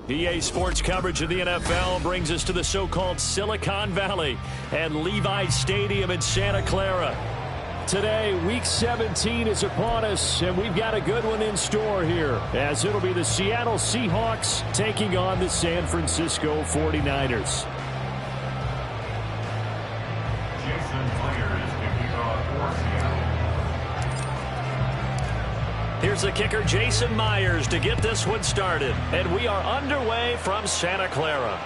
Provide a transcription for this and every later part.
EA Sports coverage of the NFL brings us to the so-called Silicon Valley and Levi Stadium in Santa Clara. Today, Week 17 is upon us, and we've got a good one in store here, as it'll be the Seattle Seahawks taking on the San Francisco 49ers. Here's the kicker, Jason Myers, to get this one started. And we are underway from Santa Clara.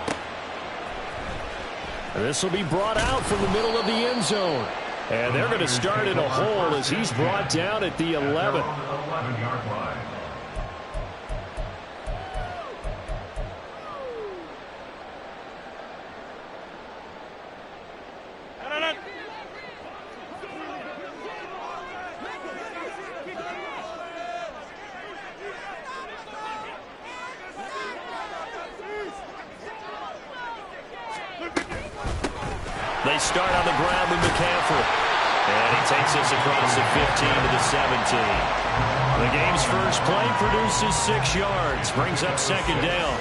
This will be brought out from the middle of the end zone. And they're going to start in a hole as he's brought down at the 11. They start on the ground with McCaffrey. And he takes us across the 15 to the 17. The game's first play produces 6 yards. Brings up second down.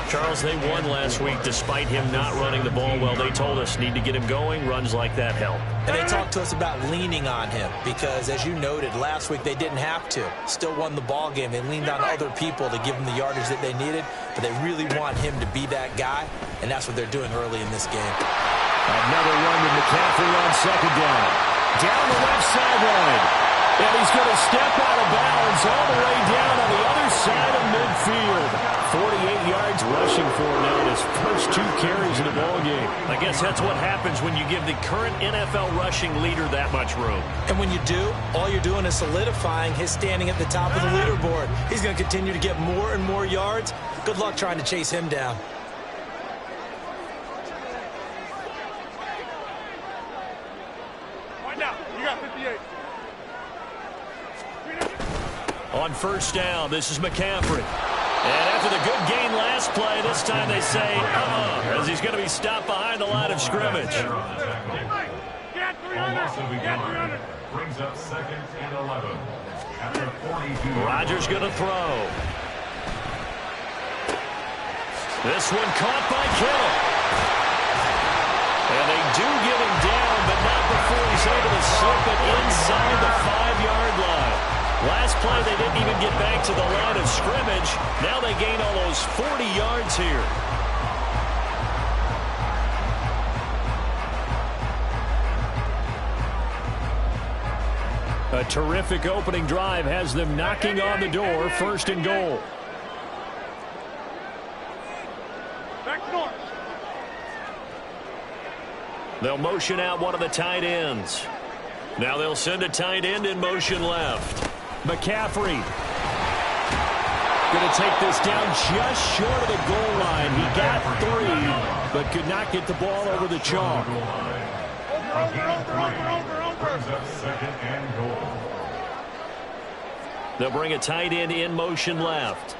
Charles, they won last week despite him not running the ball well. They told us need to get him going. Runs like that help. And they talked to us about leaning on him because, as you noted, last week they didn't have to. Still won the ball game. They leaned on other people to give them the yardage that they needed, but they really want him to be that guy, and that's what they're doing early in this game. Another run with McCaffrey on second down. Down the left sideline. And he's going to step out of bounds all the way down on the other side of midfield. 48 yards rushing for him now in his first 2 carries in the ballgame. I guess that's what happens when you give the current NFL rushing leader that much room. And when you do, all you're doing is solidifying his standing at the top of the leaderboard. He's going to continue to get more and more yards. Good luck trying to chase him down. On first down, this is McCaffrey. And after the good gain last play, this time they say, as he's going to be stopped behind the line of scrimmage. Brings up second and 11. Rodgers going to throw. This one caught by Kittle. And they do get him down, but not before he's able to slip it inside the 5-yard line. Last play, they didn't even get back to the line of scrimmage. Now they gain almost 40 yards here. A terrific opening drive has them knocking on the door, first and goal. They'll motion out one of the tight ends. Now they'll send a tight end in motion left. McCaffrey going to take this down just short of the goal line. He got 3, but could not get the ball over the chalk. They'll bring a tight end in motion left.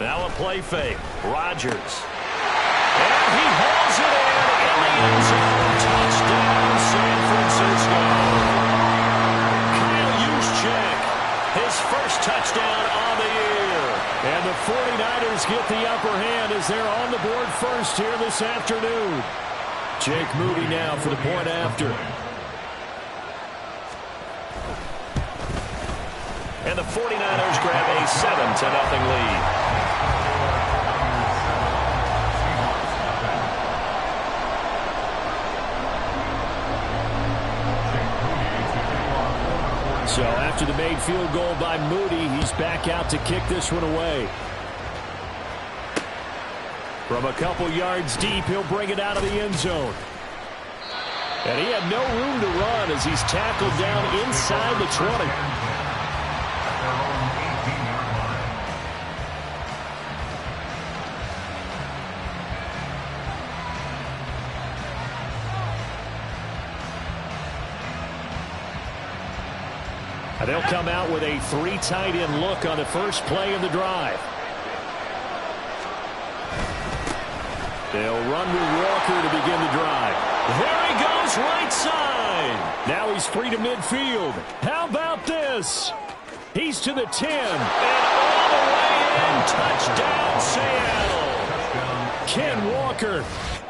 Now a play fake. Rodgers. And he hauls it in the end zone. Touchdown, San Francisco. His first touchdown on the year. And the 49ers get the upper hand as they're on the board first here this afternoon. Jake Moody now for the point after. And the 49ers grab a 7-0 lead. So after the made field goal by Moody, he's back out to kick this one away. From a couple yards deep, he'll bring it out of the end zone. And he had no room to run as he's tackled down inside the 20. They'll come out with a 3 tight end look on the first play of the drive. They'll run with Walker to begin the drive. There he goes, right side. Now he's free to midfield. How about this? He's to the 10. And all the way in. Touchdown, Seattle. Ken Walker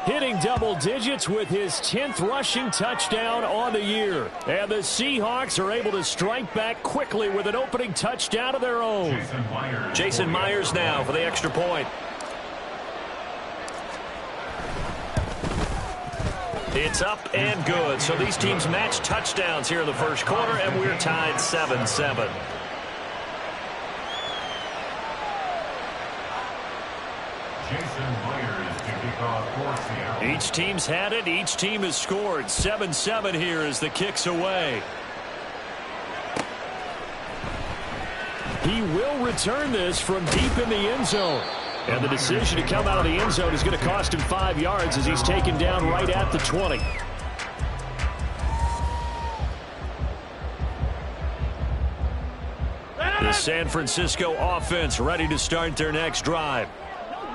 hitting double digits with his 10th rushing touchdown on the year. And the Seahawks are able to strike back quickly with an opening touchdown of their own. Jason Myers now for the extra point. It's up and good. So these teams match touchdowns here in the first quarter, and we're tied 7-7. Each team's had it. Each team has scored. 7-7 here as the kick's away. He will return this from deep in the end zone. And the decision to come out of the end zone is going to cost him 5 yards as he's taken down right at the 20. The San Francisco offense ready to start their next drive.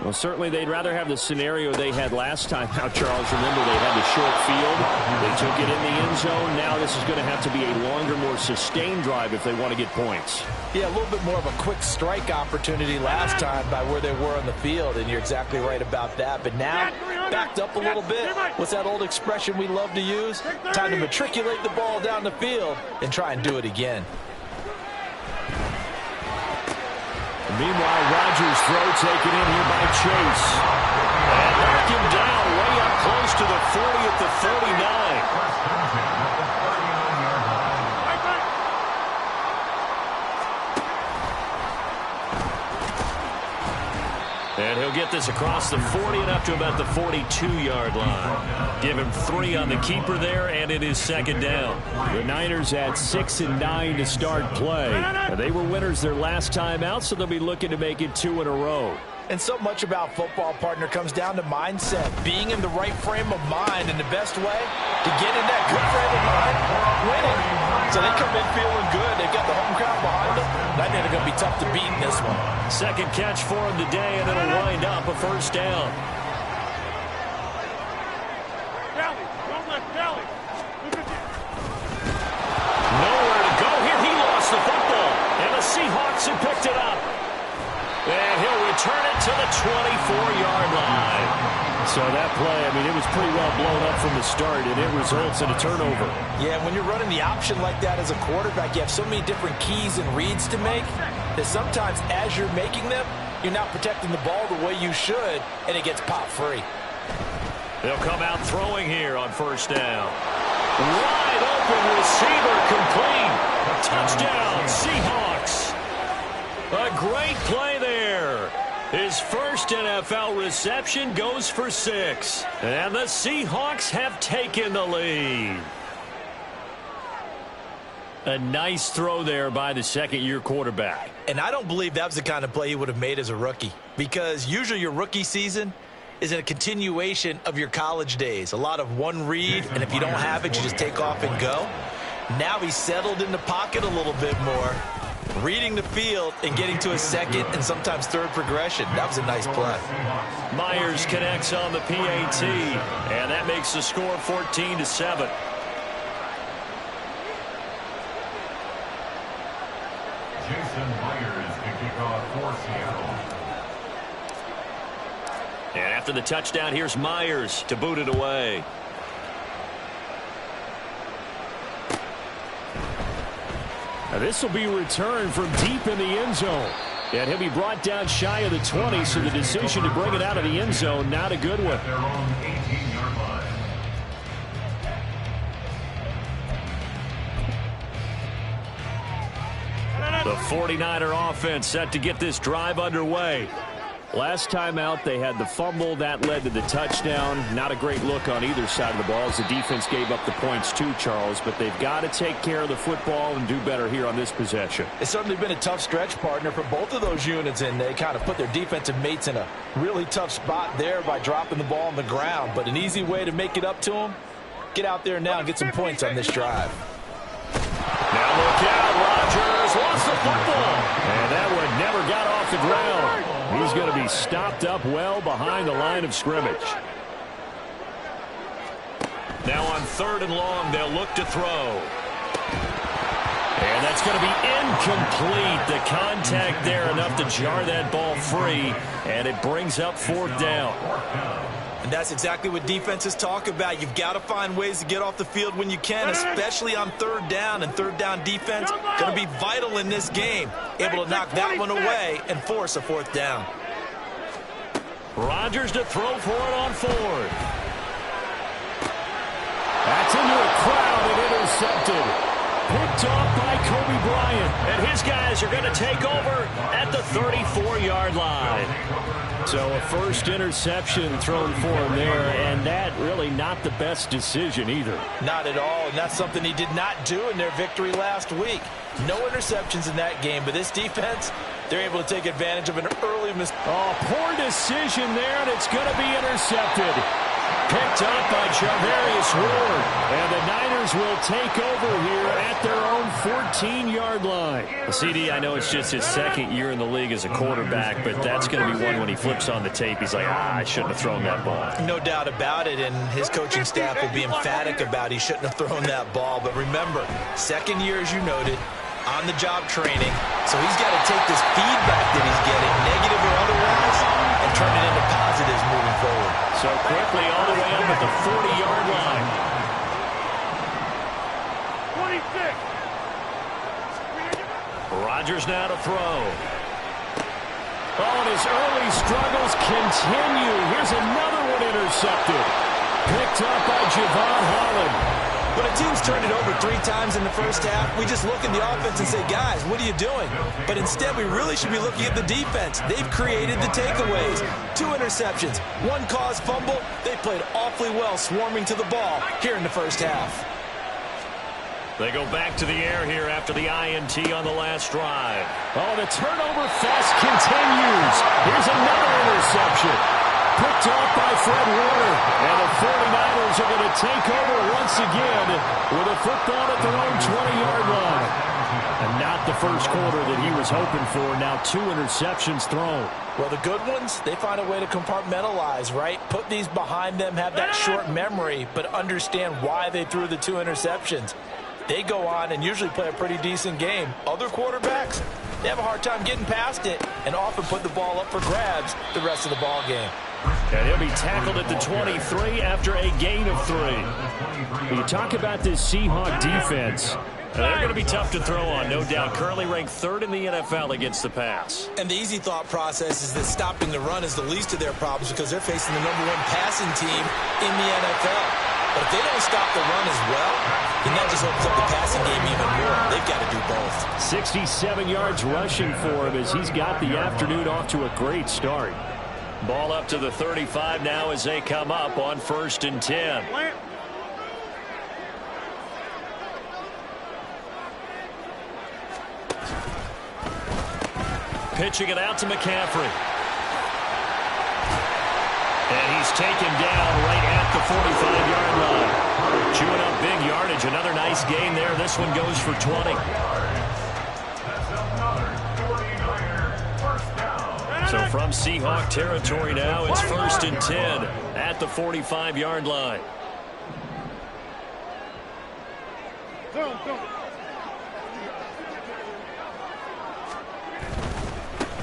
Well, certainly they'd rather have the scenario they had last time out, Charles. Remember, they had the short field. They took it in the end zone. Now this is going to have to be a longer, more sustained drive if they want to get points. Yeah, a little bit more of a quick strike opportunity last time by where they were on the field, and you're exactly right about that. But now, backed up a little bit. What's that old expression we love to use? Time to matriculate the ball down the field and try and do it again. Meanwhile, Rodgers' throw taken in here by Chase. And knock him down way up close to the 40 at the 49. And he'll get this across the 40 and up to about the 42-yard line. Give him 3 on the keeper there, and it is second down. The Niners at 6 and 9 to start play. They were winners their last time out, so they'll be looking to make it 2 in a row. And so much about football, partner, comes down to mindset. Being in the right frame of mind, and the best way to get in that good frame of mind, winning. So they come in feeling good. They've got the home crowd behind them. I think they're going to be tough to beat in this one. Second catch for him today, and it'll wind up a first down. Nowhere to go here. He lost the football, and the Seahawks have picked it up. And he'll return it to the 24-yard line. So that play, I mean, it was pretty well blown up from the start, and it results in a turnover. Yeah, when you're running the option like that as a quarterback, you have so many different keys and reads to make that sometimes as you're making them, you're not protecting the ball the way you should, and it gets popped free. They'll come out throwing here on first down. Wide open receiver complete. Touchdown, Seahawks. A great play there. His first NFL reception goes for 6. And the Seahawks have taken the lead. A nice throw there by the second-year quarterback. And I don't believe that was the kind of play he would have made as a rookie, because usually your rookie season is a continuation of your college days. A lot of one read, and if you don't have it, you just take off and go. Now he's settled in the pocket a little bit more, reading the field and getting to a second and sometimes third progression. That was a nice play. Myers connects on the PAT, and that makes the score 14-7. Jason Myers to kick off for Seattle. And after the touchdown, here's Myers to boot it away. Now this will be returned from deep in the end zone. And he'll be brought down shy of the 20, so the decision to bring it out of the end zone, not a good one. Their own 18-yard line. The 49er offense set to get this drive underway. Last time out, they had the fumble. That led to the touchdown. Not a great look on either side of the ball as the defense gave up the points too, Charles. But they've got to take care of the football and do better here on this possession. It's certainly been a tough stretch, partner, for both of those units, and they kind of put their defensive mates in a really tough spot there by dropping the ball on the ground. But an easy way to make it up to them, get out there now and get some points on this drive. Now look out, Rodgers lost the football. And that one never got off the ground. He's going to be stopped up well behind the line of scrimmage. Now on 3rd and long, they'll look to throw. And that's going to be incomplete. The contact there enough to jar that ball free, and it brings up 4th down. And that's exactly what defenses talk about. You've got to find ways to get off the field when you can, especially on 3rd down. And 3rd down defense going to be vital in this game. Able to knock that one away and force a 4th down. Rodgers to throw for it on 4th. That's into a crowd and intercepted. Picked off by Kobe Bryant. And his guys are going to take over at the 34-yard line. So a first interception thrown for him there, and that really not the best decision either. Not at all, and that's something he did not do in their victory last week. No interceptions in that game, but this defense, they're able to take advantage of an early mistake. Oh, poor decision there, and it's going to be intercepted. Picked up by Javarius Ward. And the Niners will take over here at their own 14-yard line. Well, CD, I know it's just his 2nd year in the league as a quarterback, but that's going to be one when he flips on the tape. He's like, I shouldn't have thrown that ball. No doubt about it, and his coaching staff will be emphatic about he shouldn't have thrown that ball. But remember, 2nd year, as you noted, on-the-job training. So he's got to take this feedback that he's getting, negative or otherwise, and turn it into positives moving forward. So quickly all the way up at the 40-yard line. 26. Rodgers now to throw. Oh, and his early struggles continue. Here's another one intercepted. Picked up by Javon Holland. When a team's turned it over 3 times in the first half, we just look at the offense and say, guys, what are you doing? But instead, we really should be looking at the defense. They've created the takeaways. 2 interceptions, 1 caused fumble. They played awfully well swarming to the ball here in the first half. They go back to the air here after the INT on the last drive. Oh, the turnover fest continues. Here's another interception. Picked off by Fred Warner. And the 49ers are going to take over once again with a football at their own 20-yard line. And not the first quarter that he was hoping for. Now 2 interceptions thrown. Well, the good ones, they find a way to compartmentalize, right? Put these behind them, have that short memory, but understand why they threw the 2 interceptions. They go on and usually play a pretty decent game. Other quarterbacks, they have a hard time getting past it and often put the ball up for grabs the rest of the ball game. And he'll be tackled at the 23 after a gain of 3. When you talk about this Seahawk defense, they're going to be tough to throw on, no doubt. Currently ranked 3rd in the NFL against the pass. And the easy thought process is that stopping the run is the least of their problems because they're facing the #1 passing team in the NFL. But if they don't stop the run as well, then that just opens up the passing game even more. They've got to do both. 67 yards rushing for him as he's got the afternoon off to a great start. Ball up to the 35 now as they come up on 1st and 10. Pitching it out to McCaffrey. And he's taken down right at the 45-yard line. Chewing up big yardage. Another nice gain there. This one goes for 20. So from Seahawk territory now, it's 1st and 10 at the 45-yard line.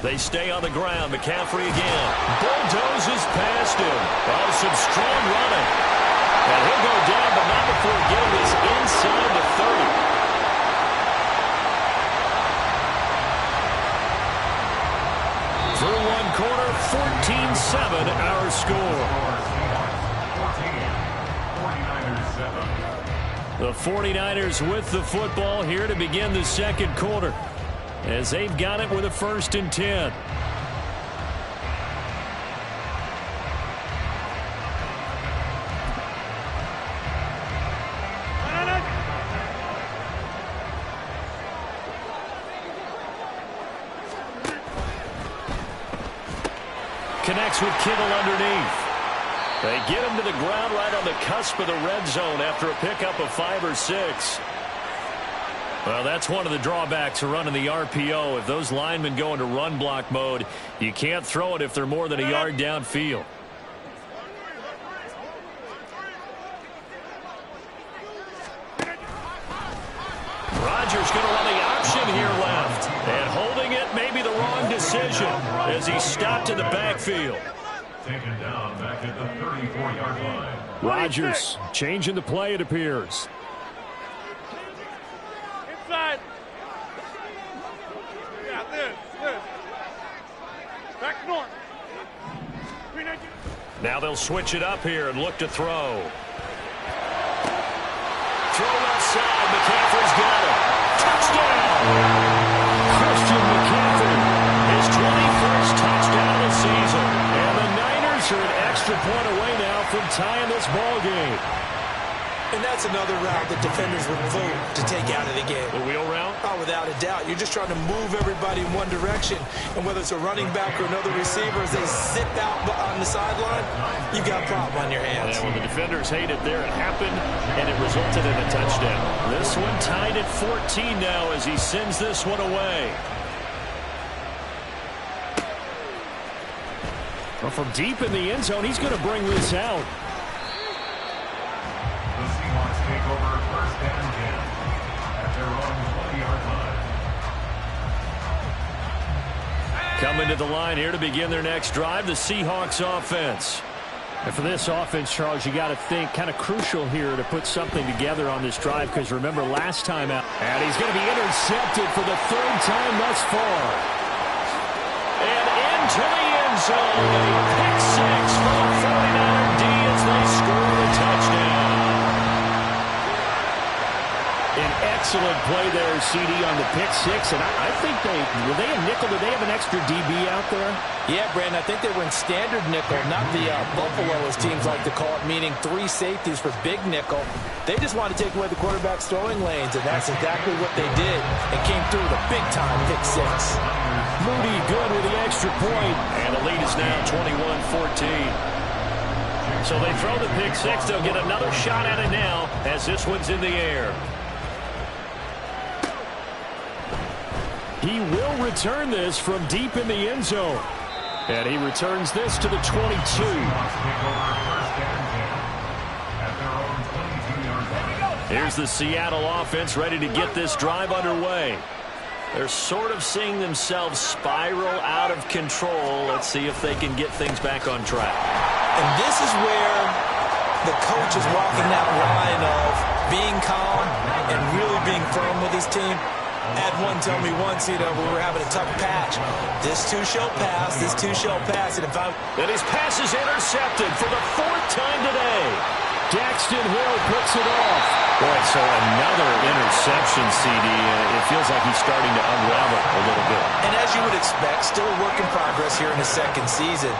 They stay on the ground. McCaffrey again. Bulldozes past him. Oh, some strong running. And he'll go down, but not before getting this inside the 30. Through one quarter, 14-7 our score. The 49ers with the football here to begin the 2nd quarter as they've got it with a 1st and 10. Connects with Kittle underneath. They get him to the ground right on the cusp of the red zone after a pickup of 5 or 6. Well, that's one of the drawbacks of running the RPO. If those linemen go into run block mode, you can't throw it if they're more than a yard downfield. Rodgers going to run the decision as he stopped in the backfield. Taken down back at the 34-yard line. Rodgers changing the play, it appears. Inside. Yeah, this. Back north. Now they'll switch it up here and look to throw. Throw left side. McCaffrey's got it. Touchdown! Christian McCaffrey, his 21st touchdown of the season. And the Niners are an extra point away now from tying this ball game. And that's another route that defenders would vote to take out of the game. The wheel route? Oh, without a doubt. You're just trying to move everybody in one direction. And whether it's a running back or another receiver, as they zip out on the sideline, you've got a problem on your hands. And when the defenders hate it there, it happened, and it resulted in a touchdown. This one tied at 14 now as he sends this one away. Well, from deep in the end zone, he's going to bring this out. The Seahawks take over first and 10 at their own 20-yard line. Coming to the line here to begin their next drive, the Seahawks offense. And for this offense, Charles, you got to think kind of crucial here to put something together on this drive, because remember last time out. And he's going to be intercepted for the third time thus far. And into the end zone. A pick six for the 49er D as they score the touchdown. An excellent play there, CD, on the pick six. And I think were they a nickel? Did they have an extra DB out there? Yeah, Brandon, I think they went standard nickel, not the Buffalo, as teams like to call it, meaning three safeties for big nickel. They just wanted to take away the quarterback's throwing lanes, and that's exactly what they did, and came through with a big-time pick six. Moody good with the extra point, and the lead is now 21-14. So they throw the pick six. They'll get another shot at it now as this one's in the air. He will return this from deep in the end zone. And he returns this to the 22. Here's the Seattle offense ready to get this drive underway. They're sort of seeing themselves spiral out of control. Let's see if they can get things back on track. And this is where the coach is walking that line of being calm and really being firm with his team. Had one tell me once, we were having a tough patch. This too shall pass. This too shall pass. And his pass is intercepted for the fourth time today. Daxton Hill puts it off. Boy, so another interception, CD. It feels like he's starting to unravel a little bit. And as you would expect, still a work in progress here in his second season.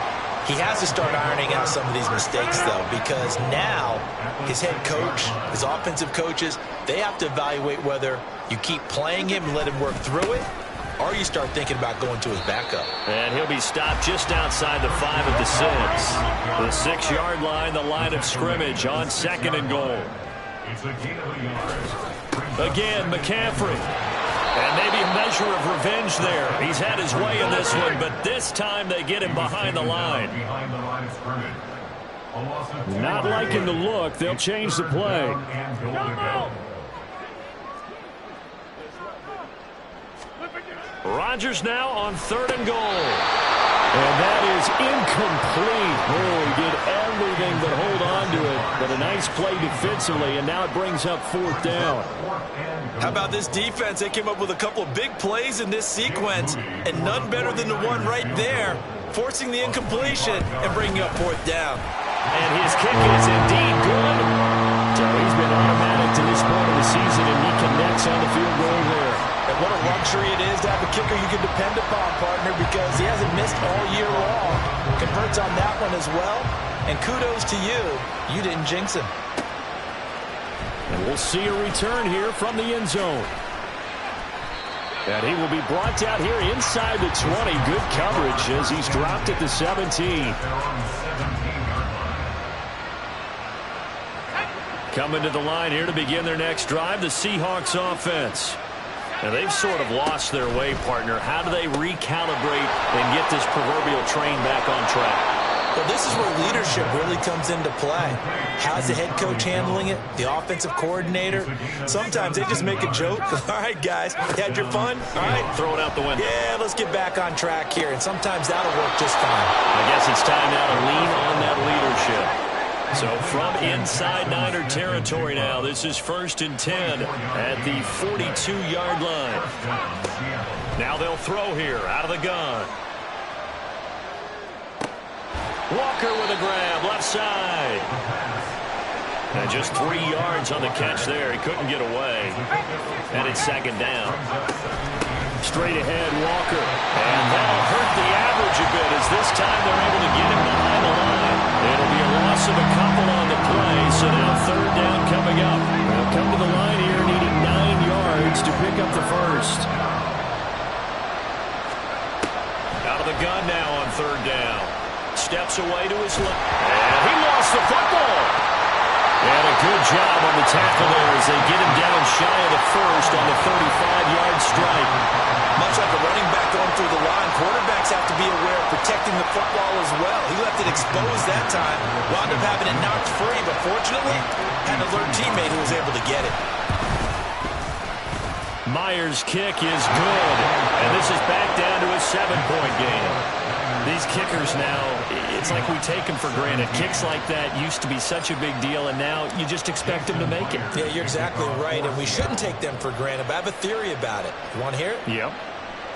He has to start ironing out some of these mistakes, though, because now his head coach, his offensive coaches, they have to evaluate whether you keep playing him and let him work through it, or you start thinking about going to his backup. And he'll be stopped just outside the 5 at the 6. The 6-yard line, the line of scrimmage on 2nd and goal. Again, McCaffrey. And maybe a measure of revenge there. He's had his way in this one, but this time they get him behind the line. Not liking the look. They'll change the play. Rodgers now on 3rd and goal. And that is incomplete. Oh, he did everything but hold on to it. But a nice play defensively, and now it brings up 4th down. How about this defense? They came up with a couple of big plays in this sequence, and none better than the one right there, forcing the incompletion and bringing up 4th down. And his kick is indeed good. So he's been automatic to this point of the season, and he connects on the field goal there. And what a luxury it is to have a kicker you can depend upon, partner, because he hasn't missed all year long. Converts on that one as well. And kudos to you. You didn't jinx him. And we'll see a return here from the end zone. And he will be brought down here inside the 20. Good coverage as he's dropped at the 17. Coming to the line here to begin their next drive, the Seahawks offense. And they've sort of lost their way, partner. How do they recalibrate and get this proverbial train back on track? Well, this is where leadership really comes into play. How's the head coach handling it? The offensive coordinator? Sometimes they just make a joke. All right, guys, you had your fun? All right. Throw it out the window. Yeah, let's get back on track here, and sometimes that'll work just fine. I guess it's time now to lean on that leadership. So from inside Niner territory now, this is 1st and 10 at the 42-yard line. Now they'll throw here out of the gun. Walker with a grab, left side. And just 3 yards on the catch there. He couldn't get away. And it's 2nd down. Straight ahead, Walker. And that'll hurt the average a bit as this time they're able to get him behind the line. It'll be a loss of a couple on the play, so now 3rd down coming up. They'll come to the line here needing 9 yards to pick up the first. Out of the gun now on 3rd down. Steps away to his left. And he lost the football. And a good job on the tackle there as they get him down shy of the first on the 35-yard strike. Much like a running back going through the line, quarterbacks have to be aware of protecting the football as well. He left it exposed that time, wound up having it knocked free, but fortunately, had an alert teammate who was able to get it. Myers' kick is good, and this is back down to a 7-point game. These kickers now, it's like we take them for granted. Kicks like that used to be such a big deal, and now you just expect them to make it. Yeah, you're exactly right, and we shouldn't take them for granted, but I have a theory about it. You want to hear it? Yep.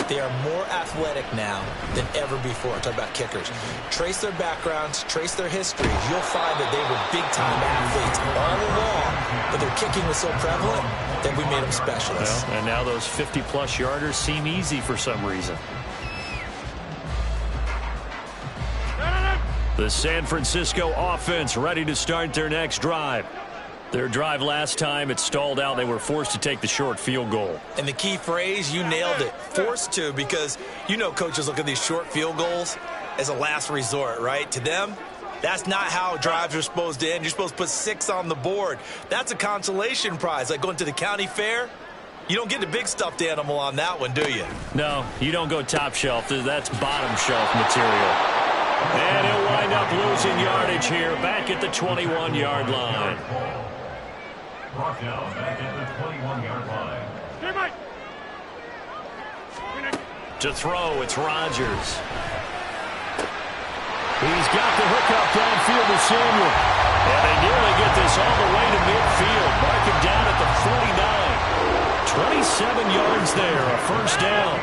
They are more athletic now than ever before. Talk about kickers. Trace their backgrounds, trace their histories. You'll find that they were big-time athletes all along, but their kicking was so prevalent that we made them specialists. Well, and now those 50-plus yarders seem easy for some reason. The San Francisco offense ready to start their next drive. Their drive last time, it stalled out. They were forced to take the short field goal. And the key phrase, you nailed it, forced to, because you know coaches look at these short field goals as a last resort, right? To them, that's not how drives are supposed to end. You're supposed to put 6 on the board. That's a consolation prize, like going to the county fair. You don't get the big stuffed animal on that one, do you? No, you don't go top shelf. That's bottom shelf material. And he'll wind up losing yardage here back at the 21-yard line. Brought down back at the 21-yard line. To throw, it's Rodgers. He's got the hookup downfield to Samuel. And they nearly get this all the way to midfield. Mark him down at the 49. 27 yards there, a first down.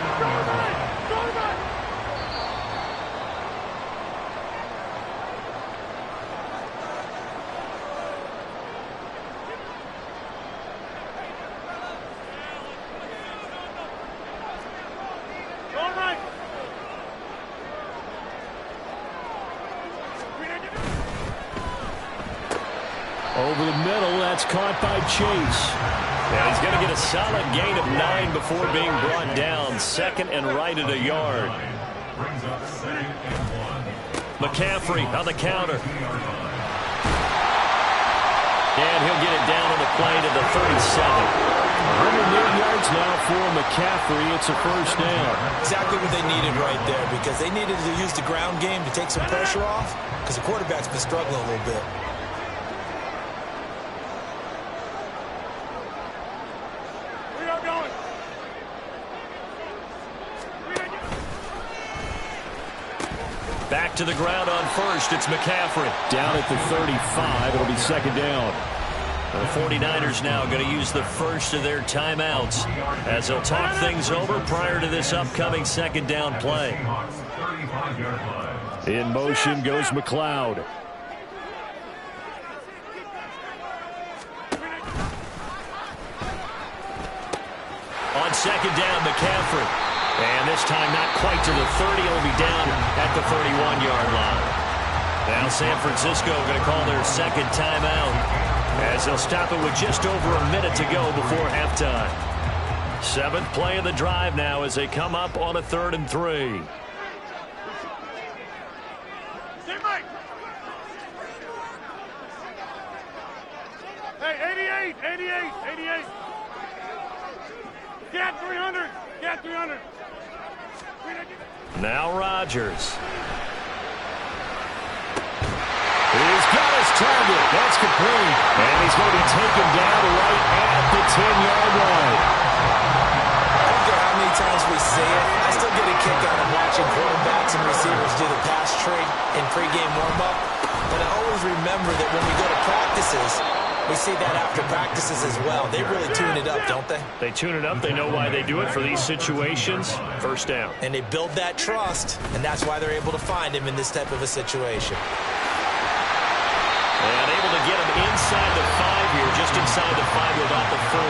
Over the middle, that's caught by Chase. Yeah, he's going to get a solid gain of 9 before being brought down. 2nd and right at a yard. McCaffrey on the counter. And he'll get it down on the play to the 37. 108 yards now for McCaffrey. It's a first down. Exactly what they needed right there, because they needed to use the ground game to take some pressure off, because the quarterback's been struggling a little bit. Back to the ground on first. It's McCaffrey. Down at the 35. It'll be 2nd down. The 49ers now going to use the first of their timeouts as they'll talk things over prior to this upcoming 2nd down play. In motion goes McLeod. On 2nd down, McCaffrey. And this time not quite to the 30. It'll be down at the 31-yard line. Now San Francisco going to call their 2nd timeout as they'll stop it with just over a minute to go before halftime. 7th play of the drive now as they come up on a 3rd and 3. Hey, 88. Get 300. Get 300. Now Rodgers. He's got his target. That's complete. And he's going to be taken down right at the 10-yard line. I don't care how many times we say it, I still get a kick out of watching quarterbacks and receivers do the pass trade in pregame warm-up. But I always remember that when we go to practices, we see that after practices as well. They really tune it up, don't they? They tune it up. They know why they do it for these situations. First down. And they build that trust, and that's why they're able to find him in this type of a situation. And able to get him inside the 5 here, just inside the 5 without the 4.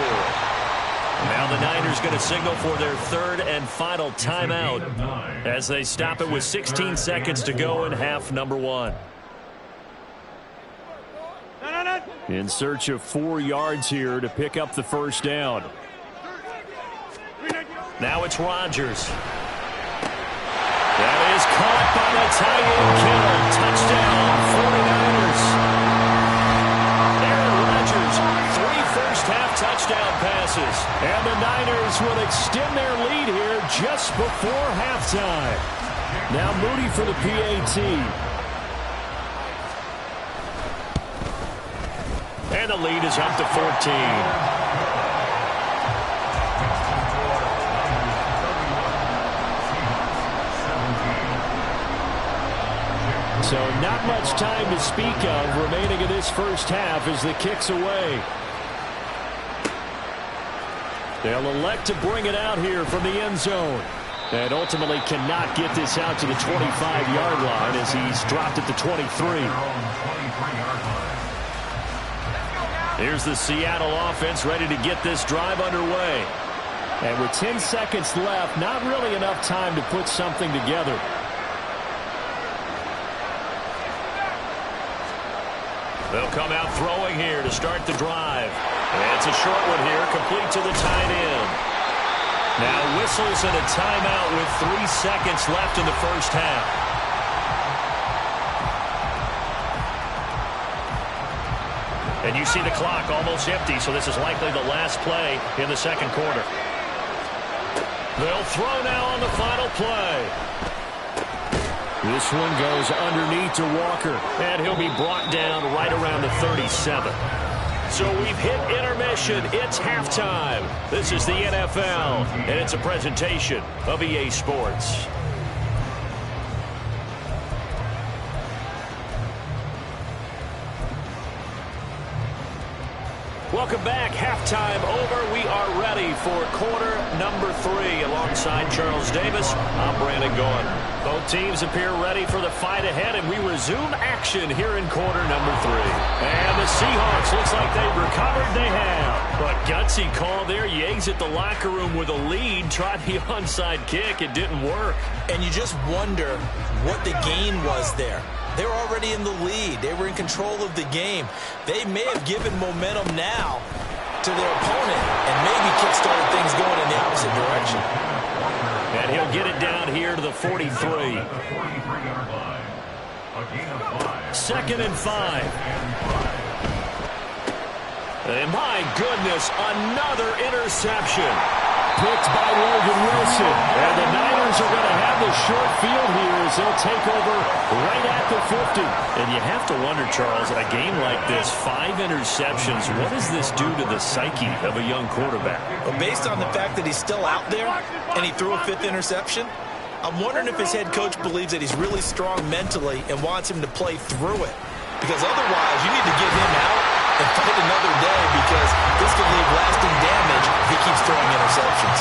Now the Niners going to signal for their third and final timeout as they stop it with 16 seconds to go in half number 1. In search of 4 yards here to pick up the first down. Now it's Rodgers. That is caught by the tight end Kittle. Touchdown, 49ers. Aaron Rodgers, 3 first-half touchdown passes. And the Niners will extend their lead here just before halftime. Now Moody for the PAT. And the lead is up to 14. So not much time to speak of remaining in this first half as the kick's away. They'll elect to bring it out here from the end zone. And ultimately cannot get this out to the 25-yard line as he's dropped at the 23. Here's the Seattle offense ready to get this drive underway. And with 10 seconds left, not really enough time to put something together. They'll come out throwing here to start the drive. And it's a short one here, complete to the tight end. Now whistles and a timeout with 3 seconds left in the first half. And you see the clock almost empty, so this is likely the last play in the second quarter. They'll throw now on the final play. This one goes underneath to Walker, and he'll be brought down right around the 37. So we've hit intermission. It's halftime. This is the NFL, and it's a presentation of EA Sports. Welcome back. Halftime over. We are ready for quarter number 3. Alongside Charles Davis, I'm Brandon Gaughan. Both teams appear ready for the fight ahead, and we resume action here in quarter number 3. And the Seahawks, looks like they've recovered. They have. But gutsy call there. You exit the locker room with a lead. Tried the onside kick. It didn't work. And you just wonder what the gain was there. They were already in the lead. They were in control of the game. They may have given momentum now to their opponent and maybe kick-started things going in the opposite direction. And he'll get it down here to the 43. 2nd and 5. And my goodness, another interception. Picked by Logan Wilson. And the Niners are going to have the short field here as they'll take over right at the 50. And you have to wonder, Charles, a game like this, 5 interceptions, what does this do to the psyche of a young quarterback? Well, based on the fact that he's still out there and he threw a 5th interception, I'm wondering if his head coach believes that he's really strong mentally and wants him to play through it. Because otherwise, you need to get him out and fight another day, because this could leave lasting damage if he keeps throwing interceptions.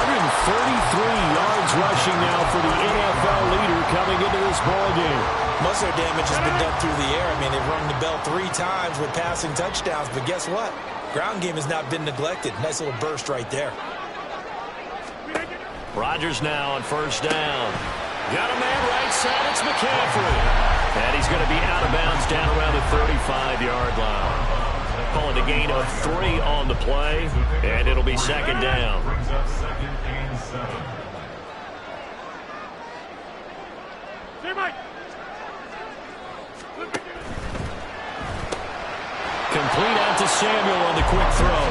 133 yards rushing now for the NFL leader coming into this ballgame. Most of their damage has been done through the air. I mean, they've rung the bell 3 times with passing touchdowns, but guess what? Ground game has not been neglected. Nice little burst right there. Rodgers now on first down. Got a man right side. It's McCaffrey. And he's going to be out of bounds down around the 35-yard line. Call it a gain of 3 on the play, and it'll be 2nd down. Complete out to Samuel on the quick throw.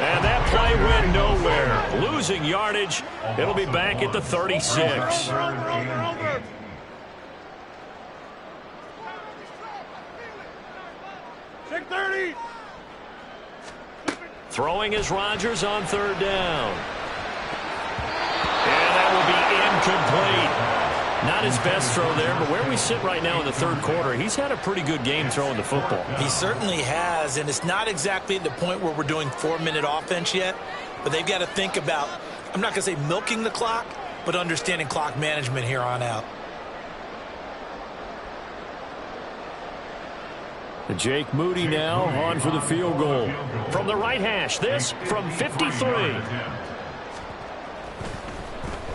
And that play went nowhere. Losing yardage. It'll be back at the 36. Ready. Throwing is Rodgers on third down. And that will be incomplete. Not his best throw there, but where we sit right now in the third quarter, he's had a pretty good game throwing the football. He certainly has, and it's not exactly at the point where we're doing 4-minute offense yet, but they've got to think about, I'm not going to say milking the clock, but understanding clock management here on out. And Jake Moody now on for the field goal. From the right hash, this from 53.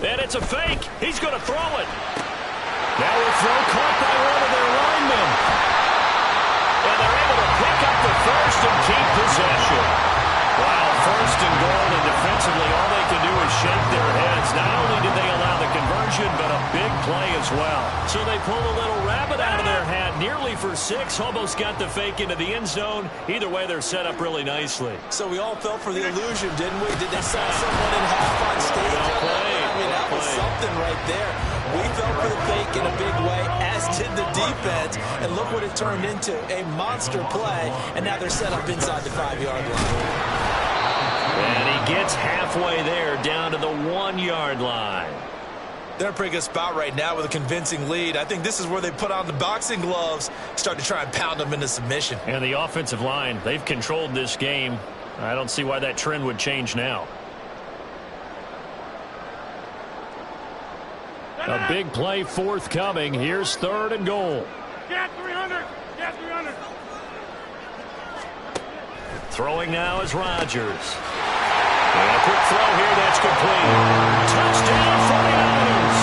And it's a fake. He's going to throw it. Now a throw caught by one of their linemen. And they're able to pick up the first and keep possession. Wow, first and goal, and defensively all they can do is shake their heads. Not only did they allow the conversion, but a big play as well. So they pulled a little rabbit out of their hat, nearly for 6, almost got the fake into the end zone. Either way, they're set up really nicely. So we all fell for the illusion, didn't we? Did they saw someone in half on stage? I mean, that was something right there. We fell for the fake in a big way, as did the defense. And look what it turned into, a monster play. And now they're set up inside the 5-yard line. And he gets halfway there, down to the 1-yard line. They're in a pretty good spot right now with a convincing lead. I think this is where they put on the boxing gloves, start to try and pound them into submission. And the offensive line, they've controlled this game. I don't see why that trend would change now. A big play forthcoming. Here's third and goal. Get 300. Get 300. Throwing now is Rodgers. And a quick throw here, that's complete. Touchdown 49ers.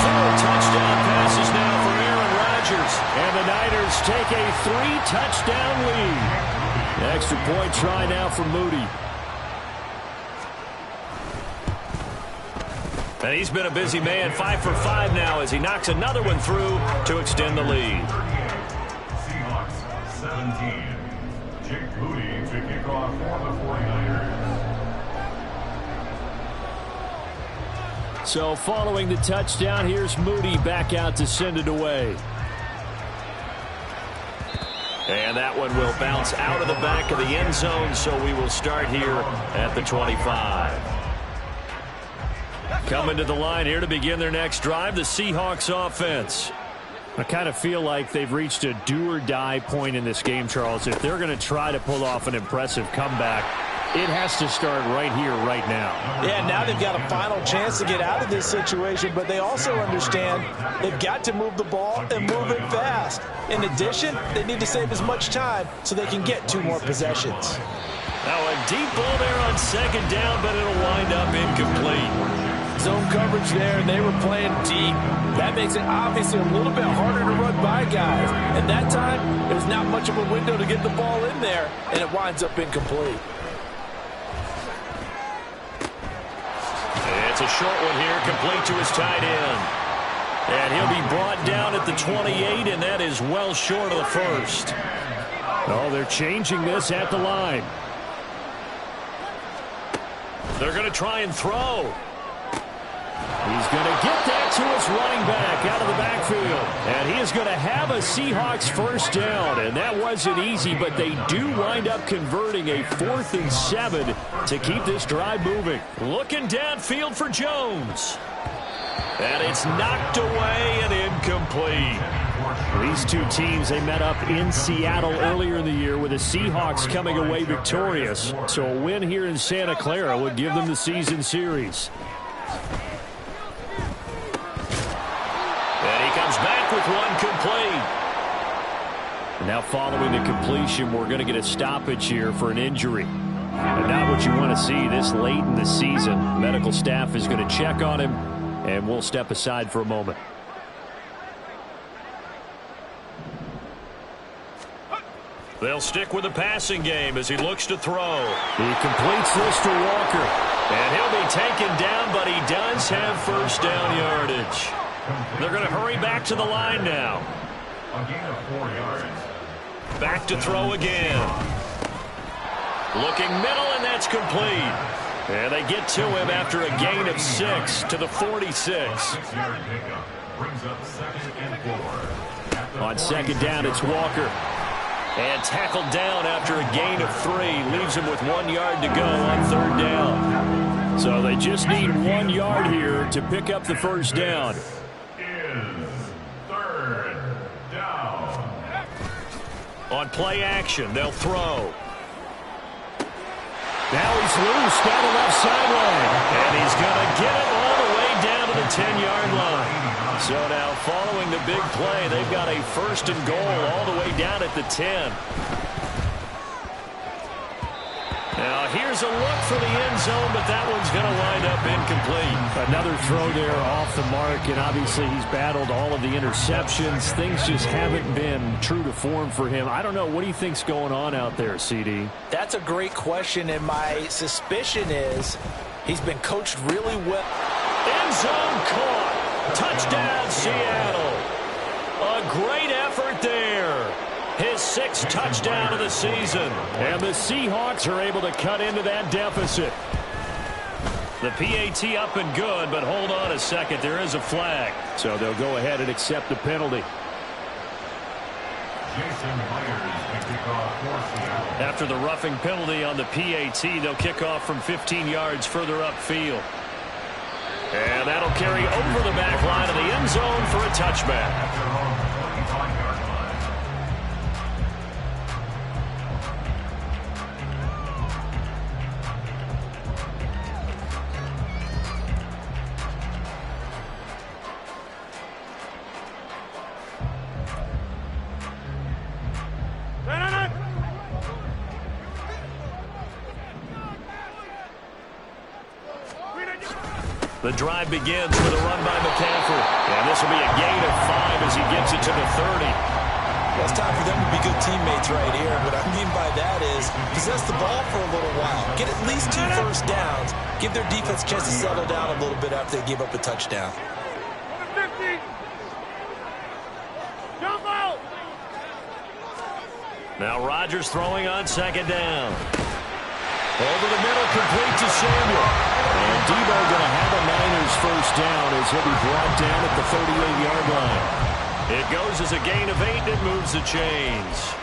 4 touchdown passes now for Aaron Rodgers. And the Niners take a 3-touchdown lead. Extra point try now for Moody. And he's been a busy man, 5 for 5 now as he knocks another one through to extend the lead. Seahawks 17. Jake Moody to kick off for the 49ers. So following the touchdown, here's Moody back out to send it away. And that one will bounce out of the back of the end zone, so we will start here at the 25. Coming to the line here to begin their next drive, the Seahawks offense. I kind of feel like they've reached a do-or-die point in this game, Charles. If they're going to try to pull off an impressive comeback, it has to start right here, right now. Yeah, now they've got a final chance to get out of this situation, but they also understand they've got to move the ball and move it fast. In addition, they need to save as much time so they can get 2 more possessions. Now a deep ball there on second down, but it'll wind up incomplete. Zone coverage there, and they were playing deep. That makes it obviously a little bit harder to run by guys. And that time, there's not much of a window to get the ball in there, and it winds up incomplete. It's a short one here, complete to his tight end. And he'll be brought down at the 28, and that is well short of the first. Oh, they're changing this at the line. They're going to try and throw. He's going to get that to his running back out of the backfield. And he is going to have a Seahawks first down. And that wasn't easy, but they do wind up converting a 4th and 7 to keep this drive moving. Looking downfield for Jones. And it's knocked away and incomplete. These two teams, they met up in Seattle earlier in the year with the Seahawks coming away victorious. So a win here in Santa Clara would give them the season series. And he comes back with one complete. Now following the completion, we're going to get a stoppage here for an injury. And not what you want to see this late in the season. Medical staff is going to check on him, and we'll step aside for a moment. They'll stick with the passing game as he looks to throw. He completes this to Walker. And he'll be taken down, but he does have first down yardage. They're going to hurry back to the line now. A gain of 4 yards. Back to throw again. Looking middle, and that's complete. And they get to him after a gain of 6 to the 46. 6-yard pickup brings up 2nd and 4. On second down, it's Walker. And tackled down after a gain of 3. Leaves him with 1 yard to go on 3rd down. So they just need 1 yard here to pick up the first down. On play action, they'll throw. Now he's loose down the left sideline. And he's going to get it all the way down to the 10-yard line. So now following the big play, they've got a 1st and goal all the way down at the 10. Now here's a look for the end zone, but that one's going to wind up incomplete. Another throw there off the mark, and obviously he's battled all of the interceptions. Things just haven't been true to form for him. I don't know. What do you think's going on out there, CD? That's a great question, and my suspicion is he's been coached really well. End zone caught. Touchdown, Seattle. A great effort there. His 6th touchdown of the season. And the Seahawks are able to cut into that deficit. The PAT up and good, but hold on a second. There is a flag. So they'll go ahead and accept the penalty. After the roughing penalty on the PAT, they'll kick off from 15 yards further upfield. And that'll carry over the back line of the end zone for a touchback. The drive begins with a run by McCaffrey. And this will be a gain of 5 as he gets it to the 30. Well, it's time for them to be good teammates right here. What I mean by that is possess the ball for a little while. Get at least 2 first downs. Give their defense a chance to settle down a little bit after they give up a touchdown. 50. Jump out. Now Rodgers throwing on 2nd down. Over the middle, complete to Samuel. And Debo going to have a Niners first down as he'll be brought down at the 38-yard line. It goes as a gain of 8 and it moves the chains.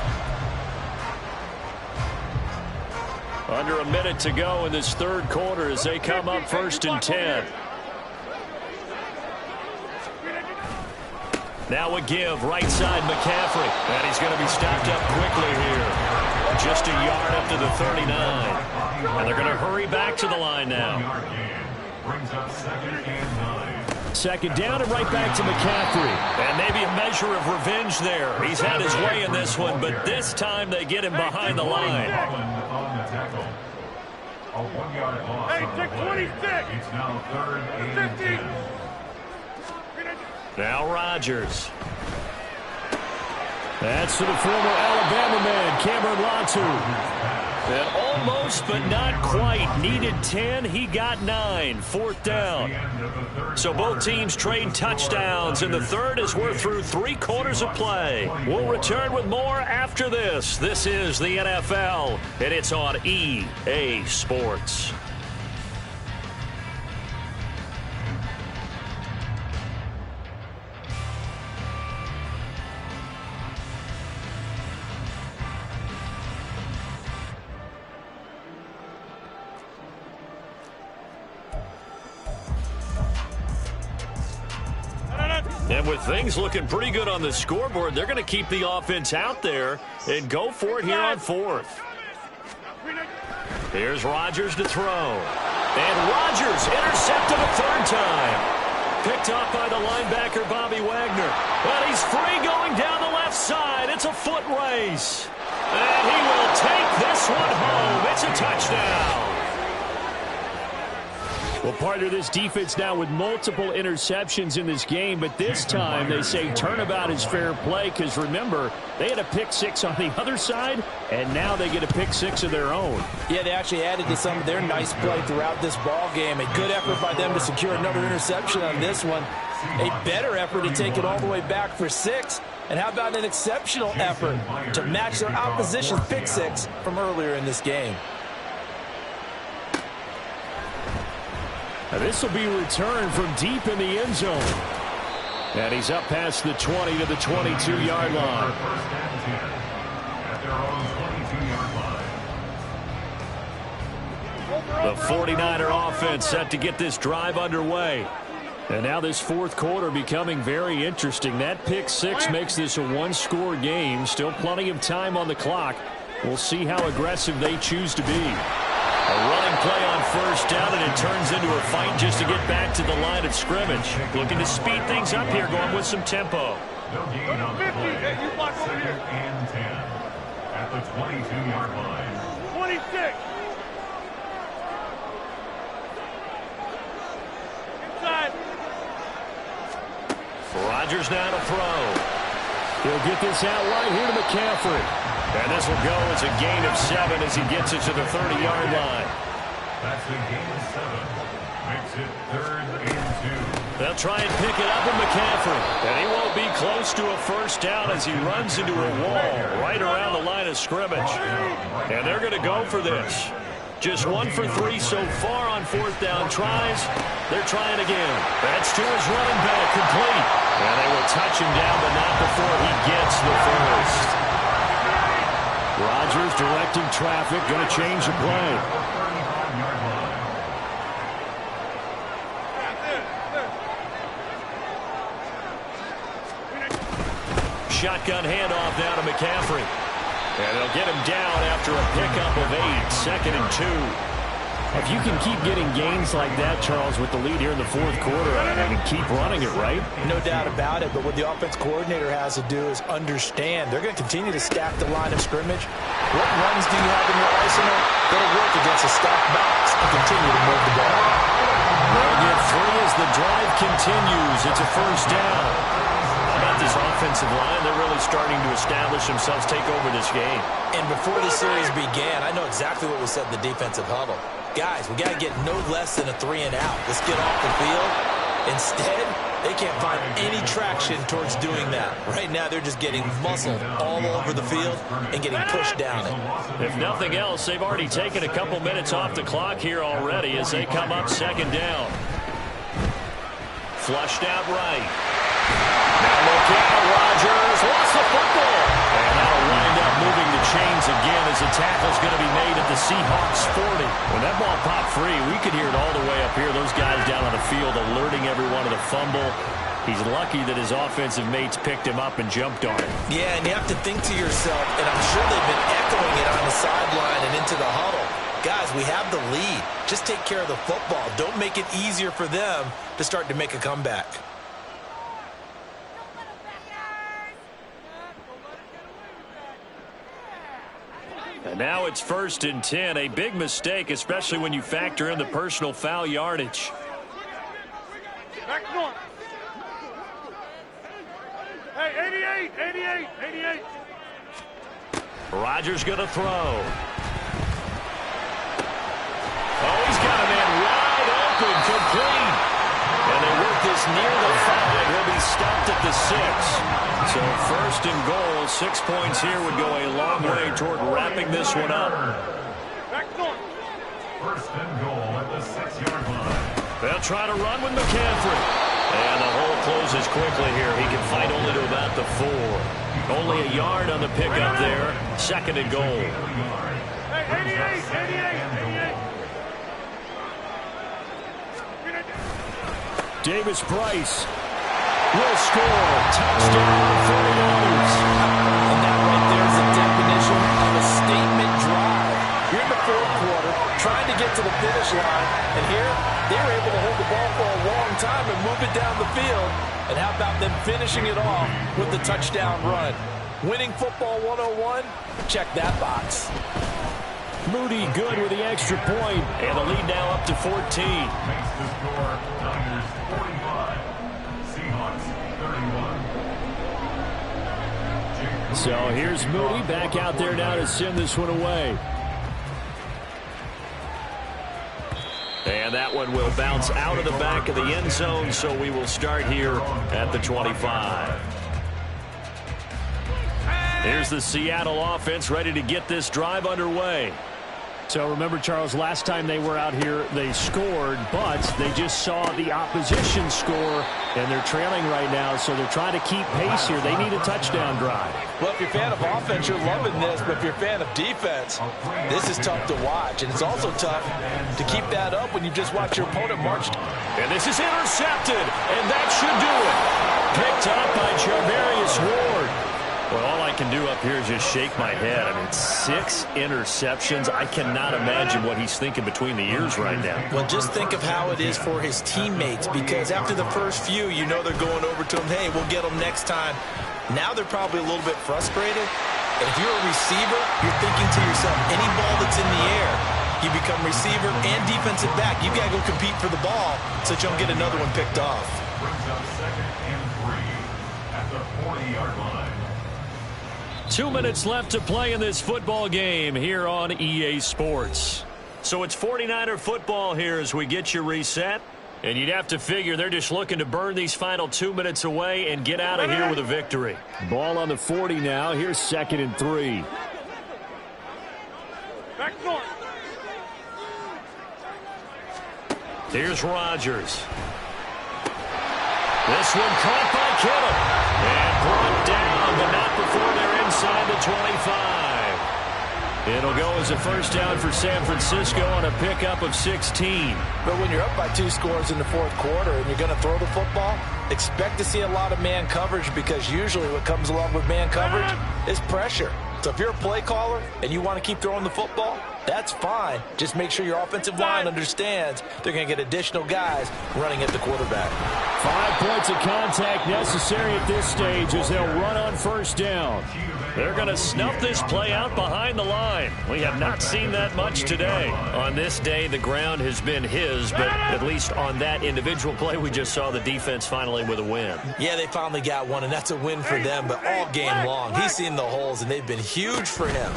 Under a minute to go in this 3rd quarter as they come up 1st and 10. Now a give, right side McCaffrey. And he's going to be stopped up quickly here. Just a yard up to the 39. And they're going to hurry back to the line now. Second down and right back to McCaffrey. And maybe a measure of revenge there. He's had his way in this one, but this time they get him behind the line. Hey, check 26. It's now 3rd and 10. Now Rodgers. That's to the former Alabama man, Cameron Latu. And almost, but not quite. Needed 10. He got 9. 4th down. So both teams trade touchdowns in the 3rd as we're through 3 quarters of play. We'll return with more after this. This is the NFL, and it's on EA Sports. And with things looking pretty good on the scoreboard, they're going to keep the offense out there and go for it here on 4th. Here's Rodgers to throw. And Rodgers intercepted a 3rd time. Picked off by the linebacker, Bobby Wagner. And he's free going down the left side. It's a foot race. And he will take this one home. It's a touchdown. Well, partner, this defense now with multiple interceptions in this game, but this time they say turnabout is fair play because, remember, they had a pick 6 on the other side, and now they get a pick 6 of their own. Yeah, they actually added to some of their nice play throughout this ball game. A good effort by them to secure another interception on this one. A better effort to take it all the way back for 6. And how about an exceptional effort to match their opposition's pick 6 from earlier in this game? Now this will be returned from deep in the end zone. And he's up past the 20 to the 22-yard line. own 22-yard line. The 49er offense set to get this drive underway. And now this fourth quarter becoming very interesting. That pick six makes this a one-score game. Still plenty of time on the clock. We'll see how aggressive they choose to be. A running play on first down, and it turns into a fight just to get back to the line of scrimmage. Looking to speed things up here, going with some tempo. No gain on the play. Second and 10 at the 22-yard line. 26. Inside. Rodgers now to throw. He'll get this out right here to McCaffrey. And this will go as a gain of 7 as he gets it to the 30-yard line. That's a gain of 7. Makes it 3rd and 2. They'll try and pick it up with McCaffrey. And he won't be close to a first down as he runs into a wall right around the line of scrimmage. And they're going to go for this. Just 1 for 3 so far on fourth down tries. They're trying again. That's to his running back, complete. And they will touch him down, but not before he gets the first. Rodgers directing traffic, going to change the play. Shotgun handoff down to McCaffrey. And they'll get him down after a pickup of 8, 2nd and 2. If you can keep getting gains like that, Charles, with the lead here in the fourth quarter, I mean, keep running it, right? No doubt about it, but what the offense coordinator has to do is understand. They're going to continue to stack the line of scrimmage. What runs do you have in your arsenal that'll work against a stacked box and continue to move the ball? They'll get 3 as the drive continues. It's a first down. How about this offensive line? They're really starting to establish themselves, take over this game. And before the series began, I know exactly what was said in the defensive huddle. Guys, we got to get no less than a 3 and out. Let's get off the field. Instead, they can't find any traction towards doing that. Right now, they're just getting muscled all over the field and getting pushed down it. If nothing else, they've already taken a couple minutes off the clock here already as they come up second down. Flushed out right. Now look out, Rodgers lost the football. And that'll wind up moving the chains again as the tackle's going to be made at the Seahawks 40. When that ball popped free, we could hear it all the way up here. Those guys down on the field alerting everyone of the fumble. He's lucky that his offensive mates picked him up and jumped on it. Yeah, and you have to think to yourself, and I'm sure they've been echoing it on the sideline and into the huddle. Guys, we have the lead. Just take care of the football. Don't make it easier for them to start to make a comeback. And now it's 1st and 10. A big mistake, especially when you factor in the personal foul yardage. Back north. Hey, 88. Rodgers going to throw. Oh, he's got a man wide open, complete. And they work this near the 5. He'll be stopped at the 6. So 1st and goal, 6 points here would go a long way toward wrapping this one up. Back north. 1st and goal at the 6-yard line. They'll try to run with McCaffrey. And the hole closes quickly here. He can fight only to about the 4. Only a yard on the pickup there. 2nd and goal. Hey, 88. Davis Price will score. Touchdown, 49ers. And that right there is the definition of a statement drive. You're in the fourth quarter, trying to get to the finish line, and here they were able to hold the ball for a long time and move it down the field. And how about them finishing it off with the touchdown run? Winning football 101? Check that box. Moody good with the extra point, and the lead now up to 14. Makes the score Niners 45, Seahawks 31. So here's Moody back out there now to send this one away. And that one will bounce out of the back of the end zone, so we will start here at the 25. Here's the Seattle offense ready to get this drive underway. So remember, Charles, last time they were out here, they scored, but they just saw the opposition score, and they're trailing right now, so they're trying to keep pace here. They need a touchdown drive. Well, if you're a fan of offense, you're loving this, but if you're a fan of defense, this is tough to watch, and it's also tough to keep that up when you just watch your opponent march. And this is intercepted, and that should do it. Picked up by Charvarius Ward. Well, all I can do up here is just shake my head. I mean, 6 interceptions. I cannot imagine what he's thinking between the ears right now. Well, just think of how it is for his teammates, because after the first few, you know they're going over to him, hey, we'll get them next time. Now they're probably a little bit frustrated. And if you're a receiver, you're thinking to yourself, any ball that's in the air, you become receiver and defensive back. You've got to go compete for the ball so that you don't get another one picked off. Brings up 2nd and 3 at the 40-yard line. 2 minutes left to play in this football game here on EA Sports. So it's 49er football here as we get you reset. And you'd have to figure they're just looking to burn these final 2 minutes away and get out of here with a victory. Ball on the 40 now. Here's 2nd and 3. Back north. Here's Rodgers. This one caught by Kittle. And brought down, but not before they're inside the 25. It'll go as a first down for San Francisco on a pickup of 16. But when you're up by 2 scores in the 4th quarter and you're going to throw the football, expect to see a lot of man coverage, because usually what comes along with man coverage is pressure. So if you're a play caller and you want to keep throwing the football, that's fine. Just make sure your offensive line understands they're going to get additional guys running at the quarterback. 5 points of contact necessary at this stage as they'll run on first down. They're going to snuff this play out behind the line. We have not seen that much today. On this day, the ground has been his, but at least on that individual play, we just saw the defense finally with a win. Yeah, they finally got one, and that's a win for them, but all game long, he's seen the holes, and they've been huge for him.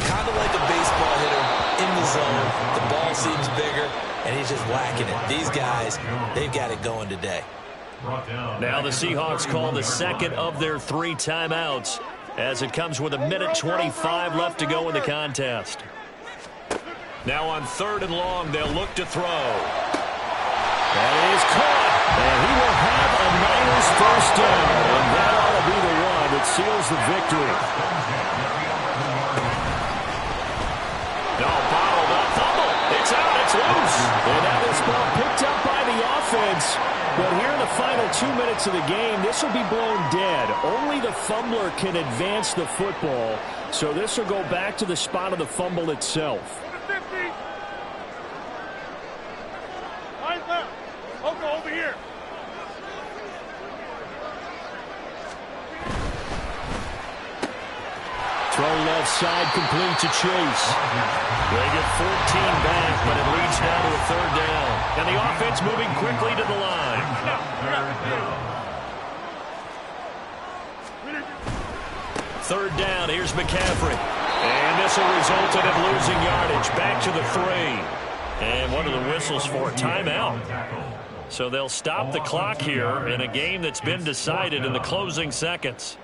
Kind of like a baseball hitter in the zone. The ball seems bigger, and he's just whacking it. These guys, they've got it going today. Now the Seahawks call the second of their 3 timeouts, as it comes with 1:25 left to go in the contest. Now on 3rd and long, they'll look to throw. That is caught, and he will have a Niners first down, and that ought to be the one that seals the victory. No, bottled up, fumble. It's out, it's loose. And now this ball picked up by the offense. But here in the final 2 minutes of the game, this will be blown dead. Only the fumbler can advance the football, so this will go back to the spot of the fumble itself. 50. Line left. Over here. Throw left side, complete to Chase. They get 14 back, but it leads now to a 3rd down. And the offense moving quickly to the line. 3rd down, here's McCaffrey. And this will result in him losing yardage. Back to the 3. And one of the whistles for a timeout. So they'll stop the clock here in a game that's been decided in the closing seconds.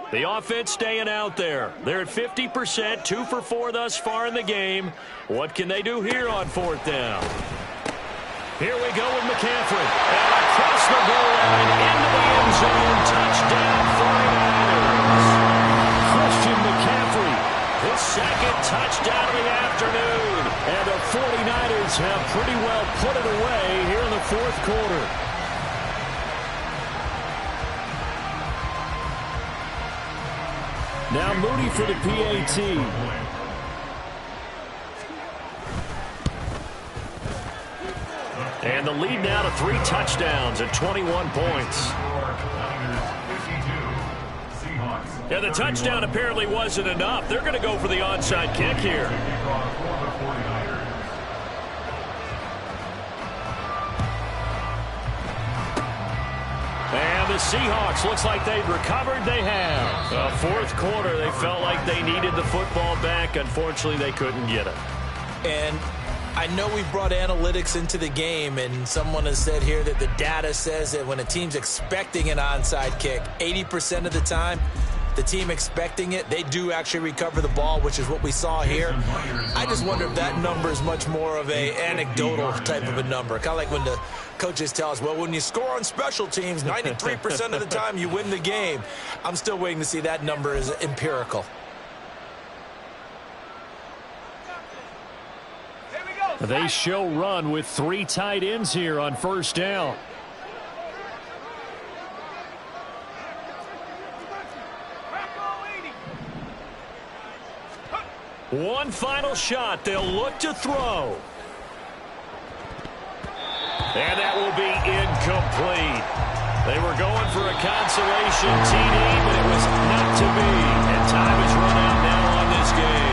The offense staying out there. They're at 50%, 2 for 4 thus far in the game. What can they do here on 4th down? Here we go with McCaffrey. And across the goal line into the end zone. Touchdown 49ers. Christian McCaffrey. His 2nd touchdown of the afternoon. And the 49ers have pretty well put it away here in the 4th quarter. Now Moody for the PAT. And the lead now to 3 touchdowns and 21 points. Yeah, the touchdown apparently wasn't enough. They're going to go for the onside kick here. And the Seahawks, looks like they've recovered. They have. 4th quarter, they felt like they needed the football back. Unfortunately, they couldn't get it. And I know we brought analytics into the game, and someone has said here that the data says that when a team's expecting an onside kick, 80% of the time, the team expecting it, they do actually recover the ball, which is what we saw here. I just wonder if that number is much more of a anecdotal type of a number. Kind of like when the coaches tell us, well, when you score on special teams, 93% of the time you win the game. I'm still waiting to see that number is empirical. They show run with 3 tight ends here on first down. One final shot. They'll look to throw. And that will be incomplete. They were going for a consolation TD, but it was not to be. And time is run out now on this game.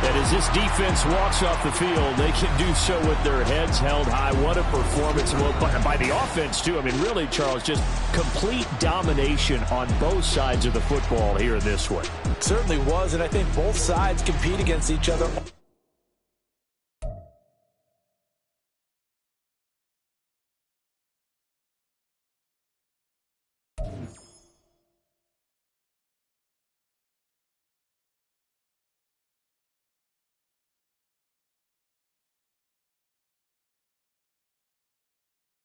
And as this defense walks off the field, they can do so with their heads held high. What a performance by the offense, too. I mean, really, Charles, just complete domination on both sides of the football here in this one. Certainly was, and I think both sides compete against each other